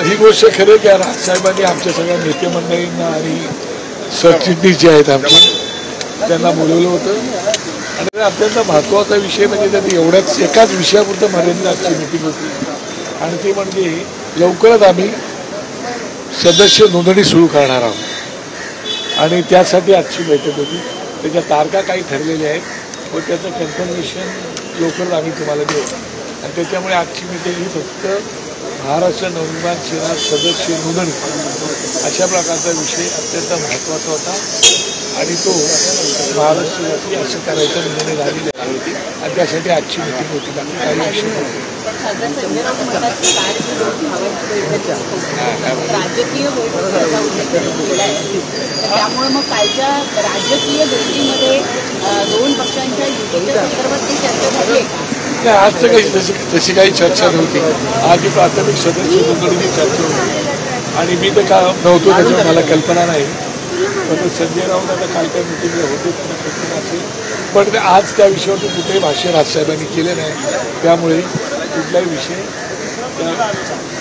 ही गोष्ट खरं की राजसाहेबांनी आमच्या सगळ्या नेते मंडळींना आणि सरचिटणीस जे आहेत आमचे त्यांना बोलवलं होतं आणि अत्यंत महत्त्वाचा विषय म्हणजे त्यांनी एवढ्याच एकाच विषयापुरतं मर्यादित आजची मीटिंग होती आणि ती म्हणजे लवकरच आम्ही सदस्य नोंदणी सुरू करणार आहोत आणि त्यासाठी आजची बैठक होती. त्याच्या तारखा काही ठरलेल्या आहेत व त्याचं कन्फर्मेशन लवकरच आम्ही तुम्हाला देऊ आणि त्याच्यामुळे आजची मीटिंग ही फक्त महाराष्ट्र नवनिर्माण सेना सदस्य नोंदणी अशा प्रकारचा विषय अत्यंत महत्त्वाचा होता आणि तो महाराष्ट्रासाठी असं करायचा निर्णय झालेला होती आणि त्यासाठी आजची मीटिंग होती. बाकी काही विषय नव्हते. त्यामुळे मग कालच्या राजकीय भेटीमध्ये दोन पक्षांच्या युतीच्या संदर्भात ती चर्चा झाली नाही. आज तर काही तशी काही चर्चा नव्हती. आज ही प्राथमिक सदस्य नोंदणीची चर्चा होती आणि मी तर का नव्हतो त्याच्यावर मला कल्पना नाही. पण संजय राऊत आता काल काही मिटिंगला होते त्यांना कल्पना असेल पण आज त्या विषयावरती कुठेही भाष्य राजसाहेबांनी केले नाही त्यामुळे कुठलाही विषय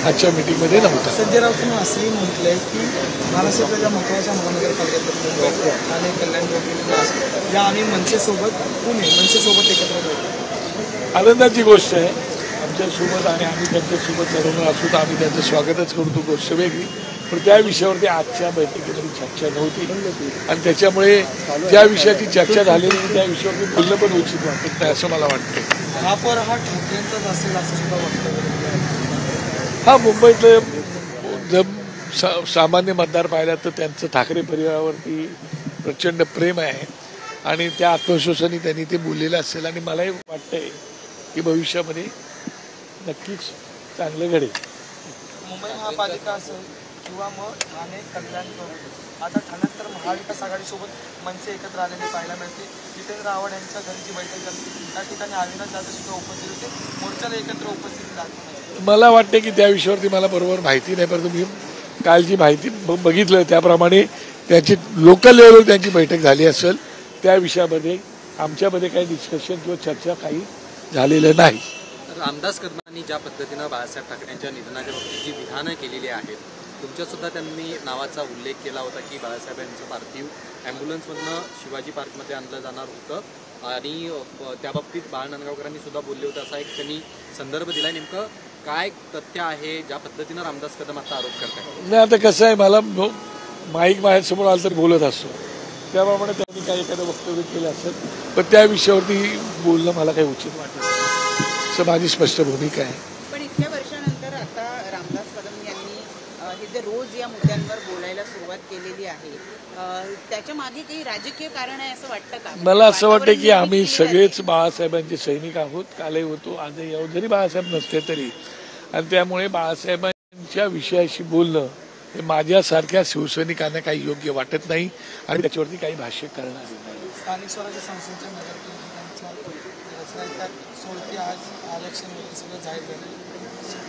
आजच्या मीटिंगमध्ये नव्हता. संजय राऊतांनी असंही म्हटलंय की महाराष्ट्रातल्या महत्त्वाच्या महानगरपालिकेत ठाणे कल्याण या आम्ही मनसेसोबत मनसेसोबत एकत्र होतो. आनंदाची गोष्ट आहे आमच्यासोबत आणि आम्ही त्यांच्यासोबत लढवणार असू तर आम्ही त्यांचं स्वागतच करू. तो गोष्ट वेगळी पण त्या विषयावरती आजच्या बैठकीमध्ये चर्चा नव्हती आणि त्याच्यामुळे ज्या विषयाची चर्चा झालेली त्या विषयावरती बोलणं पण उचित वाटत नाही असं मला वाटतं. महापौर हा ठाकरेंचाच असेल असं सुद्धा वाटतं. हा मुंबईतलं जर सामान्य मतदार पाहिला तर त्यांचं ठाकरे परिवारावरती प्रचंड प्रेम आहे आणि त्या आत्मविश्वासाने त्यांनी ते बोललेलं असेल आणि मलाही वाटतंय की भविष्यामध्ये नक्कीच चांगलं घडेल. मुंबई महापालिका असेल किंवा मग ठाणे कल्याण आता ठाण्यात तर महाविकास आघाडीसोबत मनसे एकत्र आलेले पाहायला मिळते. जितेंद्र आव्हाड यांच्या घरी जी बैठक झाली त्या ठिकाणी अविनाश जाधव सुद्धा उपस्थित होते. मोर्चाला एकत्र उपस्थिती दाखवली. मला वाटते की त्या विषयावरती मला बरोबर माहिती नाही परंतु मी काल जी माहिती बघितलं त्याप्रमाणे त्यांची लोकल लेवलवर त्यांची बैठक झाली असेल. त्या विषयामध्ये आमच्यामध्ये काही डिस्कशन किंवा चर्चा काही झालेलं नाही. रामदास कदमांनी ज्या पद्धतीनं बाळासाहेब ठाकरेंच्या निधनाच्या बाबतीत जी विधानं केलेली आहेत तुमच्यासुद्धा त्यांनी नावाचा उल्लेख केला होता की बाळासाहेब यांचं पार्थिव ॲम्ब्युलन्समधनं शिवाजी पार्कमध्ये आणलं जाणार होतं आणि त्याबाबतीत बाळ नांदगावकरांनी सुद्धा बोलले होते असा एक त्यांनी संदर्भ दिला. नेमकं काय तथ्य आहे ज्या पद्धतीनं रामदास कदम आता आरोप करतात? नाही आता कसं आहे मला माईक माझ्यासमोर आलं तर बोलत असतो त्याप्रमाणे त्यांनी काही एखादं वक्तव्य केलं असेल पण त्या विषयावरती बोलणं मला काही उचित वाटत असं माझी स्पष्ट भूमिका आहे. पण इतक्या वर्षानंतर आता रामदास कदम यांनी हे जे रोज या मुद्द्यांवर बोलायला सुरुवात केलेली आहे त्याच्या मागे काही राजकीय कारण आहे असं वाटतं का? मला असं वाटतं की आम्ही सगळेच बाळासाहेबांचे सैनिक आहोत. कालही होतो आजही आहोत जरी बाळासाहेब नसते तरी आणि त्यामुळे बाळासाहेबांच्या विषयाशी बोलणं हे माझ्यासारख्या शिवसैनिकांना काही योग्य वाटत नाही आणि त्याच्यावरती काही भाष्य करणार नाही. स्थानिक स्वराज्य संस्थांच्या सोडती आज इलेक्शन सगळं जाहीर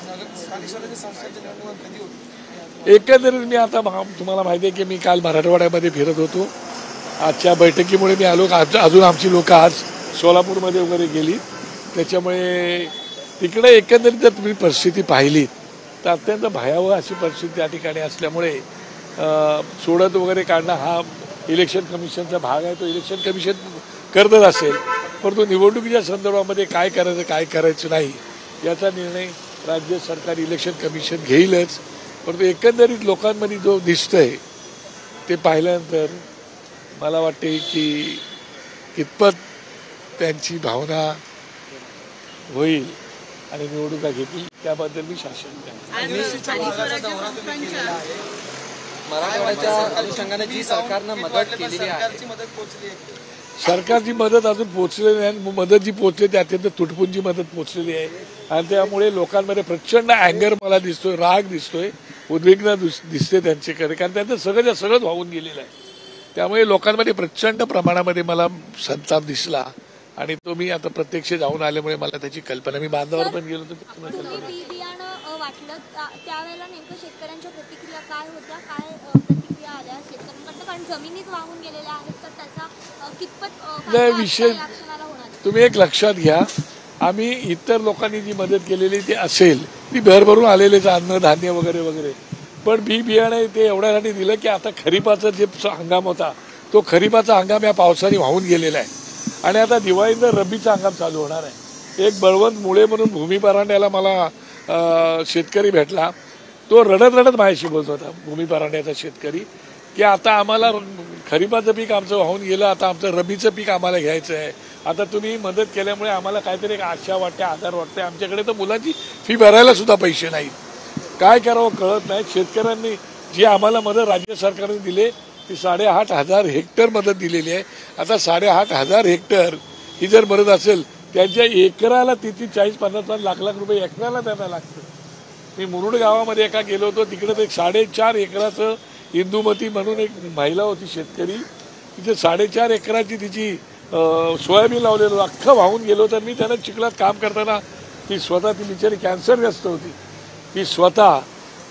झालं. स्थानिक स्वराज्य संस्थांच्या निवडणूक कधी होती? एकंदरीत मी आता तुम्हाला माहिती आहे की मी काल मराठवाड्यामध्ये फिरत होतो. आजच्या बैठकीमुळे मी आलो अजून आमची लोक आज सोलापूरमध्ये वगैरे गेली त्याच्यामुळे तिकडे एकंदरीत जर तुम्ही परिस्थिती पाहिलीत तर अत्यंत भयावह अशी परिस्थिती त्या ठिकाणी असल्यामुळे सोडत वगैरे काढणं हा इलेक्शन कमिशनचा भाग आहे. तो इलेक्शन कमिशन करतच असेल परंतु निवडणुकीच्या संदर्भामध्ये काय करायचं काय करायचं नाही याचा निर्णय राज्य सरकार इलेक्शन कमिशन घेईलच. परंतु एकंदरीत लोकांमध्ये जो दिसतंय ते पाहिल्यानंतर मला वाटते की कितपत त्यांची भावना होईल आणि निवडणुका घेतील त्याबद्दल मी शासन मराठवाड्याच्या अनुषंगाने जी सरकारनं मदत केलेली आहे सरकारची मदत अजून पोहोचलेली नाही. मदत जी पोहोचली ती अत्यंत तुटपुंजी मदत पोहोचलेली आहे आणि त्यामुळे लोकांमध्ये प्रचंड अँगर मला दिसतोय राग दिसतोय उद्विग्नता दिसते त्यांच्याकडे कारण त्यांचं सगळंच वाहून गेलेलं आहे. त्यामुळे लोकांमध्ये प्रचंड प्रमाणामध्ये मला संताप दिसला आणि तो मी आता प्रत्यक्ष जाऊन आल्यामुळे मला त्याची कल्पना मी बांधावर पण गेलो तर वाटलं त्यावेळेला नेमकं शेतकऱ्यांच्या प्रतिक्रिया काय होत्या काय प्रतिक्रिया आल्या शेतकऱ्यांकडनं पण जमिनीच वाहून गेलेल्या आहेत, तर त्याचा कितपत नाही, फायदा विषय या क्षणाला होणार आहे? तुम्ही एक लक्षात घ्या, आम्ही इतर लोकांनी जी मदत केलेली ती असेल, ती भरभरून आलेलेच अन्न धान्य वगैरे वगैरे, पण बी बियाणे ते एवढ्यासाठी दिलं की आता खरीपाचा जे हंगाम होता तो खरीपाचा हंगाम या पावसाने वाहून गेलेला आहे आणि आता दिवाळीनंतर रब्बीचा हंगाम चालू होणार आहे. एक बळवंत मुळे म्हणून भूमी परांड्याला मला शेतकरी भेटला, तो रडत रडत माझ्याशी बोलत होता, भूमी परांड्याचा शेतकरी, की आता आम्हाला खरीपाचं पीक आमचं वाहून गेलं, आता आमचं रब्बीचं पीक आम्हाला घ्यायचं आहे, आता तुम्ही मदत केल्यामुळे आम्हाला काहीतरी एक आशा वाटते, आधार वाटते, आमच्याकडे तर मुलांची फी भरायला सुद्धा पैसे नाहीत, काय करावं कळत नाही. शेतकऱ्यांनी जी आम्हाला मदत राज्य सरकारने दिली ती 8,500 हेक्टर मदत दिलेली आहे. आता 8,500 हेक्टर ही जर मदत असेल, त्यांच्या एकराला ती 40-50 लाख रुपये एकराला त्यांना लागतं. मी मुरुड गावामध्ये एका गेलो होतो, तिकडे ते 4.5 एकराचं इंदुमती म्हणून एक महिला होती शेतकरी, तिथे 4.5 एकराची तिची सोयाबीन लावलेलं अख्खं वाहून गेलो. तर मी त्यांना चिखलात काम करताना ती स्वतः, ती बिचारी कॅन्सरग्रस्त होती, ती स्वतः,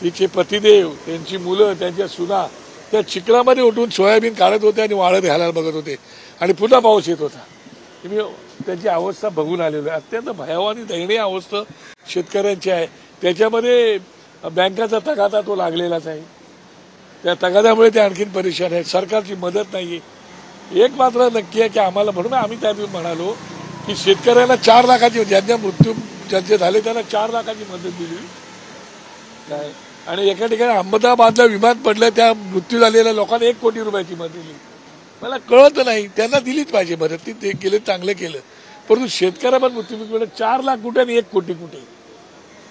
तिचे पतिदेव, त्यांची मुलं, त्यांच्या सुना त्या चिखलामध्ये उठून सोयाबीन काढत होते आणि वाळत घालायला बघत होते आणि पुन्हा पाऊस येत होता. मी त्यांची अवस्था बघून आलेलो आहे. अत्यंत भयावह आणि दयनीय अवस्था शेतकऱ्यांची आहे. त्याच्यामध्ये बँकाचा तगादा तो लागलेलाच आहे, त्या तगाद्यामुळे ते आणखीन परेशान आहेत. सरकारची मदत नाही आहे. एक मात्र नक्की आहे की आम्हाला, म्हणून आम्ही त्या दिवशी म्हणालो की शेतकऱ्याला 4 लाखाची, ज्यांच्या मृत्यू ज्यांचे झाले त्यांना 4 लाखाची मदत दिली काय, आणि एका ठिकाणी अहमदाबादला विमान पडलं, त्या मृत्यू झालेल्या लोकांना 1 कोटी रुपयाची मदत दिली. मला कळत नाही, त्यांना दिलीच पाहिजे मदत, ते केलं चांगलं केलं, परंतु शेतकऱ्याला मृत्यू मिळाला 4 लाख कुठे आणि 1 कोटी कुठे,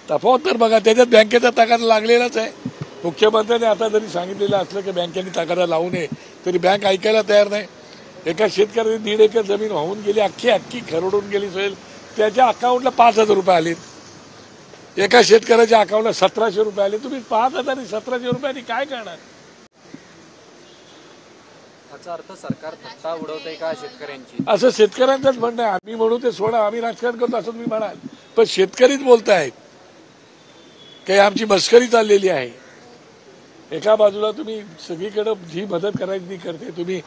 तफावत तर बघा. त्याच्यात बँकेचा तगादा लागलेलाच आहे. मुख्यमंत्र्यांनी आता जरी सांगितलेलं असलं की बँकेने तगादा लावू नये, तरी बँक ऐकायला तयार नाही. एका शेतकऱ्याने 1.5 एकर जमीन वाहून गेली, अख्खी खरडून गेली सोयल, त्याच्या अकाउंटला 5,000 रुपये आलेत. एका शेतकऱ्याच्या अकाउंटला 1,700 रुपये आले. तुम्ही 5,000 आणि 1,700 रुपयांनी काय करणार? याचा अर्थ सरकार थट्टा उडवतंय का शेतकऱ्यांची? असं शेतकऱ्यांचंच म्हणणं आहे. आम्ही म्हणू ते सोडा, आम्ही राजकारण करतो असं तुम्ही म्हणाल, पण शेतकरीच बोलतायत काही आमची मस्करी चाललेली आहे. एका बाजूला तुम्ही सगळीकडे जी मदत करायची ती करते, तुम्ही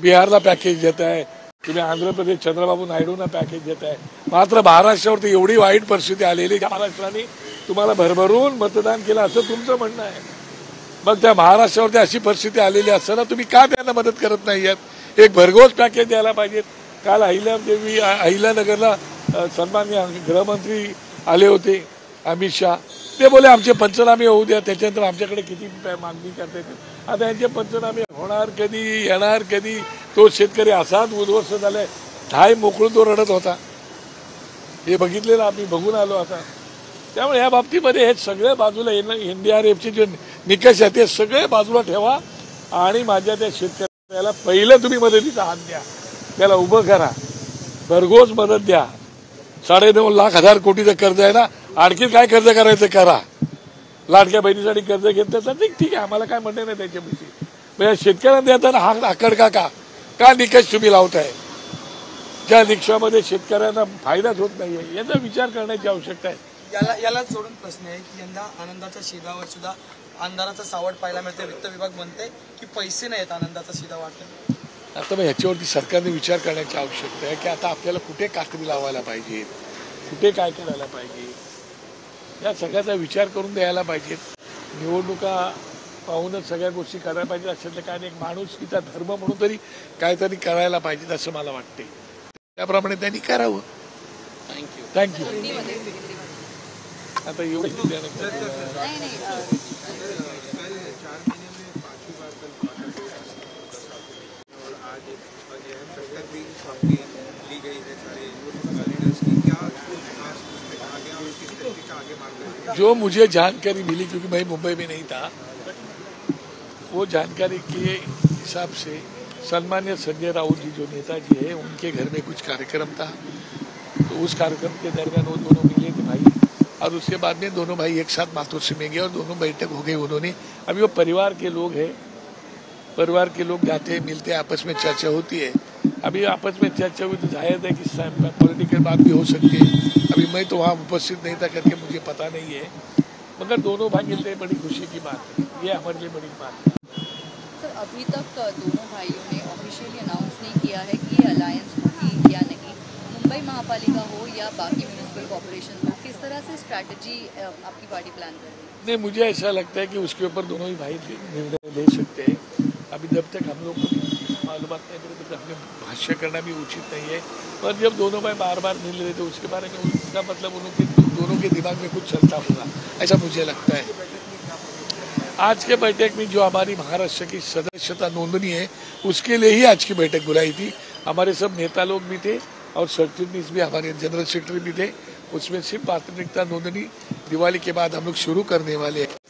बिहारला पॅकेज देताय, तुम्ही आंध्र प्रदेश चंद्रबाबू नायडूंना पॅकेज देताय, मात्र महाराष्ट्रावरती एवढी वाईट परिस्थिती आलेली, महाराष्ट्राने तुम्हाला भरभरून मतदान केलं असं तुमचं म्हणणं आहे. मग त्या महाराष्ट्रावरती अशी परिस्थिती आलेली असताना तुम्ही का त्यांना मदत करत नाही आहात? एक भरघोस पॅकेज द्यायला पाहिजेत. काल अहिल्यानगरला सन्माननीय गृहमंत्री आले होते अमित शहा, ते बोले आमचे पंचनामे होऊ द्या, त्याच्यानंतर आमच्याकडे किती मागणी करता येते. आता यांचे पंचनामे होणार कधी, येणार कधी? तो शेतकरी असाच उद्ध्वस्त झालाय, ठाय मोकळून तो रडत होता, हे बघितलेलं आम्ही, बघून आलो आता. त्यामुळे या बाबतीमध्ये हे सगळे बाजूला NDRFचे जे निकष आहेत ते सगळे बाजूला ठेवा आणि माझ्या त्या शेतकऱ्याला पहिलं तुम्ही मदतीचा हात द्या, त्याला उभं करा, भरघोस मदत द्या. 9.5 लाख कोटीचं कर्ज आहे ना, आणखी काय कर्ज करायचं करा. लाडक्या बहिणीसाठी कर्ज घेतलं तर ठीक आहे, आम्हाला काय म्हणणं नाही त्याच्याविषयी. म्हणजे शेतकऱ्यांना देताना हा आकड का निकष तुम्ही लावताय, ज्या निकषामध्ये शेतकऱ्यांना फायदाच होत नाहीये, याचा विचार करण्याची आवश्यकता आहे. याला जोडून प्रश्न आहे की यंदा आनंदाच्या शिधावर सुद्धा अंधाराचा सावट पाहायला मिळते. वित्त विभाग म्हणते की पैसे नाहीत आनंदाचा शिधा वाटत. आता मग ह्याच्यावरती सरकारने विचार करण्याची आवश्यकता आहे की आता आपल्याला कुठे काकडी लावायला पाहिजेत, कुठे काय करायला पाहिजे, या सगळ्याचा विचार करून द्यायला पाहिजेत. निवडणुका पाहूनच सगळ्या गोष्टी करायला पाहिजेत. अशातलं काय नाही, माणुसकीचा धर्म म्हणून तरी काहीतरी करायला पाहिजेत असं मला वाटते. त्याप्रमाणे त्यांनी करावं. थँक्यू. आता एवढं जो मुझे जानकारी मिली, क्योंकि मैं मुंबई में नहीं था, वो जानकारी के हिसाब से सन्मान्य संजय राउत जी जो नेताजी है, उनके घर में कुछ कार्यक्रम था, तो उस कार्यक्रम के दरमियान वो दोनों मिले थे भाई, और उसके बाद में दोनों भाई एक साथ मातोश्री में गए और दोनों बैठक हो गई उन्होंने. अभी वो परिवार के लोग हैं, परिवार के लोग जाते हैं, मिलते हैं, आपस में चर्चा होती है. अभी आपस में चर्चा हुई तो जाहिर है कि पॉलिटिकल बात भी हो सकती है. अभी मैं तो वहाँ उपस्थित नहीं था करके मुझे पता नहीं है, मगर दोनों भाई मिलते हैं, बड़ी खुशी की बात है, ये हमारे लिए बड़ी बात है. अभी तक दोनों भाइयों ने ऑफिशियली अनाउंस नहीं किया है कि ये अलायंस होगी या नहीं। मुंबई महापालिका हो या बाकी म्यूनिसिपल कॉर्पोरेशन हो, किस तरह से स्ट्रैटेजी आपकी पार्टी प्लान कर रही है? नहीं, मुझे ऐसा लगता है कि उसके ऊपर दोनों ही भाई निर्णय ले सकते हैं। अभी जब तक हम लोग को मालूमात नहीं मिले तब तक हमें भाष्य करना भी उचित नहीं है। पर जब दोनों भाई बार बार मिल रहे तो उसके बारे में उसका मतलब उनके दोनों के दिमाग में कुछ चलता होगा, ऐसा मुझे लगता है। आज के बैठक में जो हमारी महाराष्ट्र की सदस्यता नोंदनी है उसके लिए ही आज की बैठक बुलाई थी। हमारे सब नेता लोग भी थे और सेक्रेटरीज भी, हमारे जनरल सेक्रेटरी भी थे। उसमें सिर्फ प्राथमिकता नोंदनी दिवाली के बाद हम लोग शुरू करने वाले हैं।